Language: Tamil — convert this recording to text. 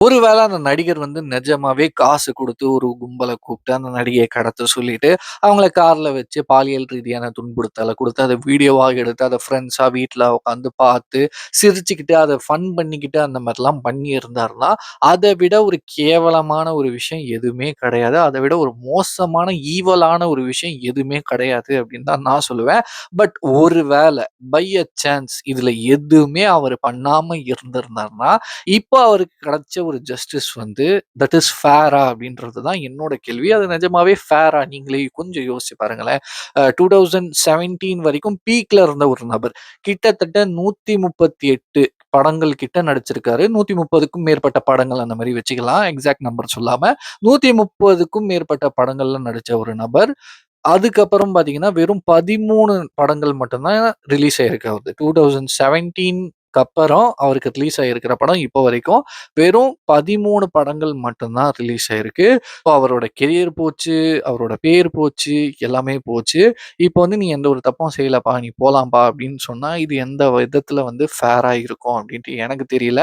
ஒருவேள அந்த நடிகர் நிஜமாவே காசு குடுத்து ஒரு கும்பல கூப்ட்டு அந்த நடிகைய கடத்த சொல்லிட்டு, அவங்கள கார்ல வச்சு பாலியல் ரீதியான துன்புறுத்தல குடுத்து, அத வீடியோவா எடுத்து, அத ஃப்ரெண்ட்ஸா வீட்ல உட்காந்து பார்த்து, சிரிச்சுக்கிட்டு, அத ஃபன் பண்ணிக்கிட்டு அந்த மாரிலாம் பண்ணியிருந்தாருன்னா, அத விட ஒரு கேவலமான ஒரு விஷயம் எதுவுமே கிடையாது. அத விட ஒரு மோசமான, ஈவலான ஒரு விஷயம் எதுவுமே கிடையாது அப்படின்னு தான் நான் சொல்லுவேன். பட் ஒரு வேள பை எ சான்ஸ் இதுல எதுவுமே அவரு பண்ணாம இருந்திருந்தாருன்னா, இப்போ அவருக்கு கிடைச்ச ஒரு ஜஸ்டிஸ் தட் இஸ் ஃபேரா அப்படின்றது தான் என்னோட கேள்வி. அது நிஜமாவே ஃபேரா? நீங்களே கொஞ்சம் யோசிச்சு பாருங்களேன். 2017 வரைக்கும் பீக்ல இருந்த ஒரு நபர். கிட்டத்தட்ட 138 படங்கள் கிட்ட நடிச்சிருக்காரு. 130க்கும் மேற்பட்ட படங்கள் அந்த மாரி வச்சுக்கலாம். எக்ஸாக்ட் நம்பர் சொல்லாம. 130க்கும் மேற்பட்ட படங்கள்ல நடிச்ச ஒரு நபர். அதுக்கப்புறம் பார்த்தீங்கன்னா, வெறும் 13 படங்கள் மட்டும் தான் ரிலீஸ் ஆயிருக்கு அவரது. 2017க்கு அப்புறம் அவருக்கு ரிலீஸ் ஆயிருக்கிற படம் இப்போ வரைக்கும் வெறும் 13 படங்கள் மட்டும் தான் ரிலீஸ் ஆயிருக்கு. இப்போ அவரோட கெரியர் போச்சு, அவரோட பேர் போச்சு, எல்லாமே போச்சு. இப்போ "நீ எந்த ஒரு தப்பும் செய்யலப்பா, நீ போலாம்ப்பா" அப்படின்னு சொன்னா, இது எந்த விதத்தில ஃபேரா இருக்கும் அப்படின்ட்டு எனக்கு தெரியல.